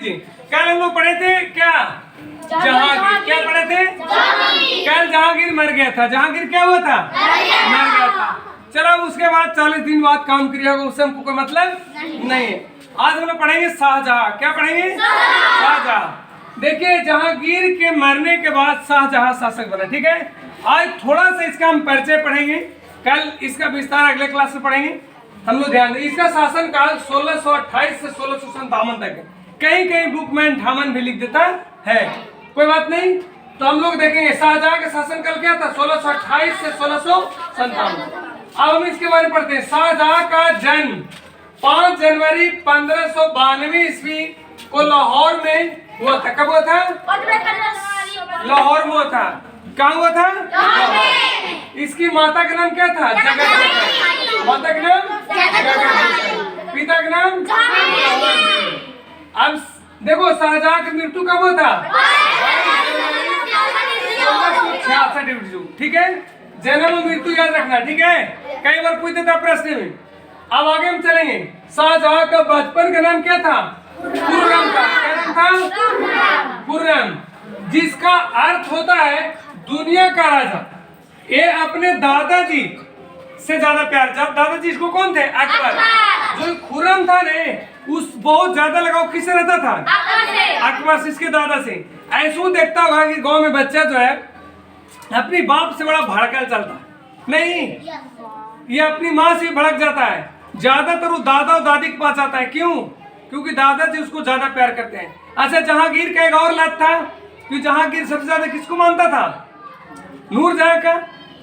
लीजिए, कल हम लोग पढ़े थे क्या, जहांगीर। क्या पढ़े थे, कल जहांगीर मर गया था। जहांगीर क्या हुआ था, मर गया था। चलो उसके बाद 40 दिन बाद काम क्रिया होगा, उससे हमको कोई मतलब नहीं है। आज हम लोग पढ़ेंगे शाहजहां। क्या पढ़ेंगे, शाहजहां। देखिए जहांगीर के मरने के बाद शाहजहां शासक बना, ठीक है। आज थोड़ा सा इसका हम परिचय पढ़ेंगे, कल इसका विस्तार अगले क्लास में पढ़ेंगे। हम लोग ध्यान दें, इसका शासन काल 1628 से 1657 तक है। कहीं कहीं बुक में अंठावन भी लिख देता है, कोई बात नहीं। तो हम लोग देखेंगे शाहजहां का शासन काल क्या था, 1628 से 1657। अब हम इसके बारे में पढ़ते हैं। शाहजहां का जन्म 5 जनवरी 1592 ईस्वी को लाहौर में हुआ था। कब हुआ था, लाहौर में हुआ था। कहाँ हुआ था, लाहौर। इसकी माता का नाम क्या था, जगत। माता का नाम जगत, पिता का नाम। अब देखो शाहजहां की मृत्यु कब हुआ था, 1666, ठीक है। जन्म और मृत्यु याद रखना, ठीक है, कई बार पूछ देता प्रश्न में। अब आगे हम चलेंगे। शाहजहां का बचपन का नाम क्या था, खुर्रम था। क्या नाम था, खुर्रम, जिसका अर्थ होता है दुनिया का राजा। ये अपने दादाजी से ज्यादा प्यार, जब दादाजी इसको कौन थे, अकबर। जो खुर्रम था ने, उस बहुत ज्यादा लगाव किससे रहता था, अकबर से, इसके दादा से। ऐसा देखता होगा कि गांव में बच्चा जो है अपनी बाप से बड़ा भड़कल चलता नहीं, ये अपनी माँ से भड़क जाता है। ज्यादातर वो दादा और दादी के पास आता है। क्यों, क्योंकि दादाजी उसको ज्यादा प्यार करते हैं। अच्छा जहांगीर का एक और लत था कि जहांगीर सबसे ज्यादा किसको मानता था, नूरजहां का,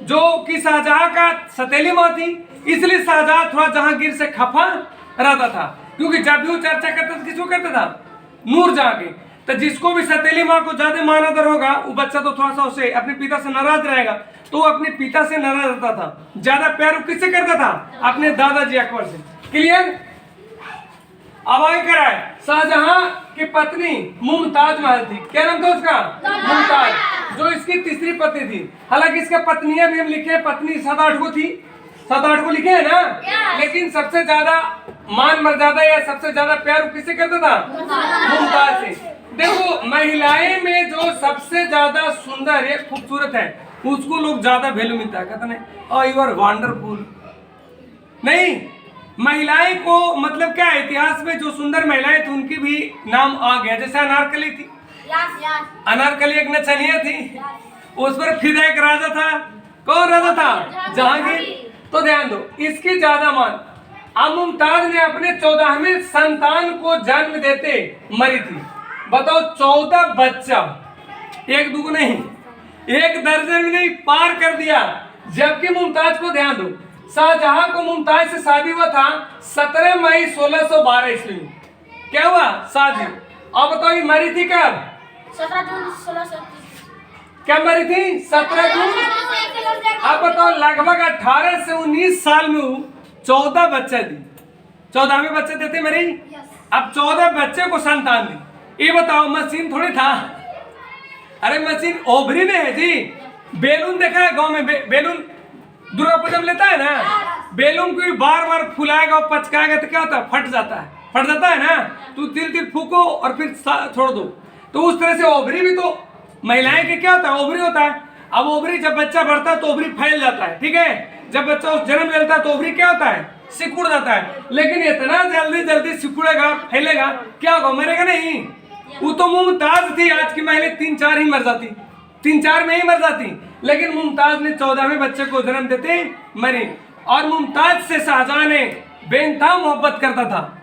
जो कि शाहजहां का सतीली माँ थी। इसलिए शाहजहां थोड़ा जहांगीर से खफा रहता था, क्योंकि जब भी वो चर्चा करता था किसको करता था, नूरजहां की। तो जिसको भी सतीली माँ को ज्यादा मानादर होगा, वो बच्चा तो थोड़ा सा उसे अपने पिता से नाराज रहेगा, तो वो अपने पिता से नाराज रहता था। ज्यादा प्यार वो किससे करता था, अपने दादाजी अकबर से। क्लियर। अब आगे कराए, शाहजहां की पत्नी मुमताज महल थी। क्या नाम था उसका, मुमताज, जो इसकी तीसरी पत्नी थी। हालांकि इसका पत्नियां भी हम लिखे, पत्नी 7-8 को थी, 7-8 को लिखे है ना, लेकिन सबसे ज्यादा मान मर्यादा या सबसे ज्यादा प्यार किससे करता था, मुमताज से। देखो महिलाएं में जो सबसे ज्यादा सुंदर है, खूबसूरत है, उसको लोग ज्यादा वैल्यू मिलता है। कहते हैं यू आर वंडरफुल। नहीं, महिलाएं को मतलब क्या है, इतिहास में जो सुंदर महिलाएं थी उनकी भी नाम आ गया। जैसे अनारकली थी, अनारकली एक नचनिया थी, उस पर फिदा एक राजा था। कौन राजा था, जहांगीर। तो ध्यान दो, इसकी ज्यादा मान। अब मुमताज ने अपने 14वें संतान को जन्म देते मरी थी। बताओ 14 बच्चा, एक दो नहीं, एक दर्जन में नहीं, पार कर दिया। जबकि मुमताज को ध्यान दो, शाहजहां को मुमताज से शादी हुआ था 17 मई 1612 ईस्वी में। क्या हुआ, शादी। अब बताओ ये मरी थी कब, 17 जून 1637। क्या मरी थी, 17 जून। अब बताओ लगभग 18 से 19 साल में 14 बच्चे दी, 14वें बच्चे देते मरी। अब 14 बच्चे को संतान दी। ये बताओ मशीन थोड़ी था, अरे मशीन ओवरी में है जी। बेलून देखा है गांव में, बेलून दुर्गा पूजा में लेता है ना, बेलून को बार बार फुलाएगा और पचकाएगा तो क्या होता है, फट जाता है, फट जाता है ना। तो तिल तिल फूको और फिर छोड़ दो। तो उस तरह से ओवरी भी तो महिलाएं के क्या होता है, ओवरी होता है। अब ओवरी जब बच्चा बढ़ता है तो ओवरी फैल जाता है, ठीक है। जब बच्चा उस जन्म लेता है तो ओवरी क्या होता है, सिकुड़ जाता है। लेकिन इतना जल्दी जल्दी सिकुड़ेगा, फैलेगा, क्या होगा, मरेगा नहीं। वो तो मुमताज थी, आज की महिला 3-4 ही मर जाती, 3-4 में ही मर जाती। लेकिन मुमताज ने 14वें बच्चे को जन्म देते मरी। और मुमताज से शाहजहां ने बेइंतहा मोहब्बत करता था।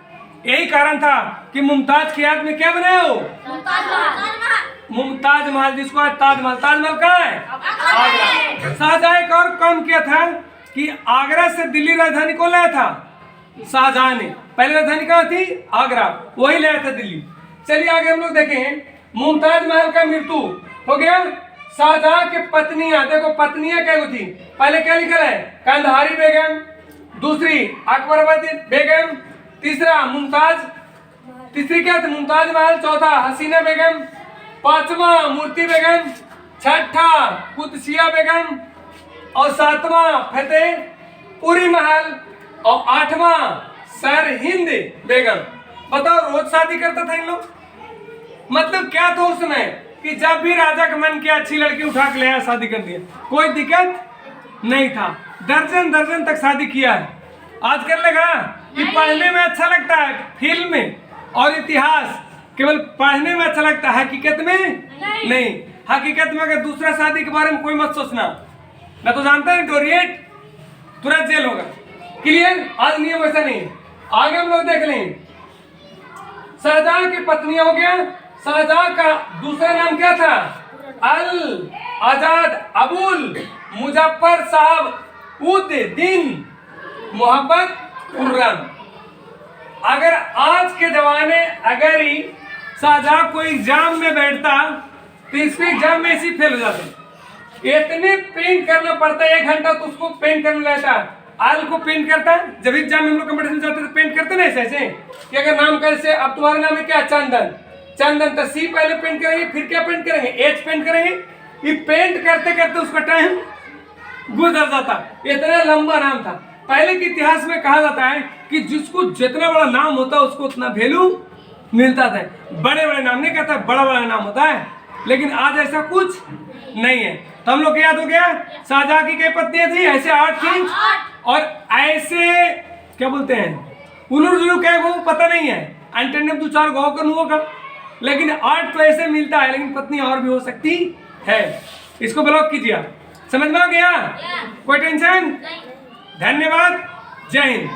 यही कारण था कि मुमताज की याद में क्या बनाया हो, मुमताज महल, जिसको आज ताजमहल। ताजमहल कहाँ है, आगरा। शाहजहां एक और काम किया था कि आगरा से दिल्ली राजधानी को लाया था शाहजहां ने। पहले राजधानी कहाँ थी, आगरा, वही लाया था दिल्ली। चलिए आगे हम लोग देखें। मुमताज महल का मृत्यु हो गया। शाहजहां के पत्नियां, देखो पत्नियां क्या थी, पहले क्या लिखा है, कंधारी बेगम, दूसरी अकबराबादी बेगम, तीसरा मुमताज, तीसरी क्या थी, मुमताज महल, चौथा हसीना बेगम, पांचवा मूर्ति बेगम, छठा कुदसिया बेगम, और सातवां फतेहपुरी महल, और आठवां सरहिंद बेगम। बताओ रोज शादी करता था इन लोग, मतलब क्या था उसमें कि जब भी राजा का मन किया अच्छी लड़की उठा के ले आया, शादी कर दिया, कोई दिक्कत नहीं था। दर्जन दर्जन तक शादी किया है। आज कर लेगा कि पढ़ने में अच्छा लगता है, फिल्म में और इतिहास केवल पढ़ने में अच्छा लगता है, हकीकत में नहीं। हकीकत में अगर दूसरा शादी के बारे में कोई मत सोचना, मैं तो जानता हूँ डोरिएट तुरंत जेल होगा। क्लियर? आज नियम ऐसा नहीं है। आगे हम लोग देख लें, शाहजहां की पत्नी हो गया। शाहजहां का दूसरा नाम क्या था? अल आजाद अबुल मुजफ्फर साहब उद दिन मोहब्बत खुर्रम। अगर आज के जमाने अगर ही शाहजहां कोई एग्जाम में बैठता तो इसको एग्जाम में ऐसे फेल हो जाते। इतने पेंट करना पड़ता है, 1 घंटा तो उसको पेंट करने लगता है। आल को पेंट करता है, जब एग्जाम में हम लोग कंपटीशन जाते तो पेंट करते ना ऐसे ऐसे कि अगर नाम कैसे, अब तुम्हारा नाम है क्या? चंदन। चंदन तो सी पहले पेंट करेंगे, फिर क्या पेंट करेंगे? एच पेंट करेंगे। ये पेंट करते करते उसका टाइम गुजर जाता। इतना लंबा नाम था। पहले के इतिहास में कहा जाता है कि जिसको जितना बड़ा नाम होता है उसको उतना वैल्यू मिलता था। बड़े बड़े नाम नहीं कहता, बड़ा बड़ा नाम होता है, लेकिन आज ऐसा कुछ नहीं है। तो हम लोग को याद हो गया शाहजहां की कई पत्नियां थी? ऐसे 8 थी। और ऐसे क्या बोलते हैं, उलूर क्या वो पता नहीं है, एंटोनियम 2-4 गाँव का होगा, लेकिन 8 तो ऐसे मिलता है, लेकिन पत्नी और भी हो सकती है। इसको ब्लॉक कीजिए। समझ में आ गया? कोई टेंशन? धन्यवाद। जय हिंद।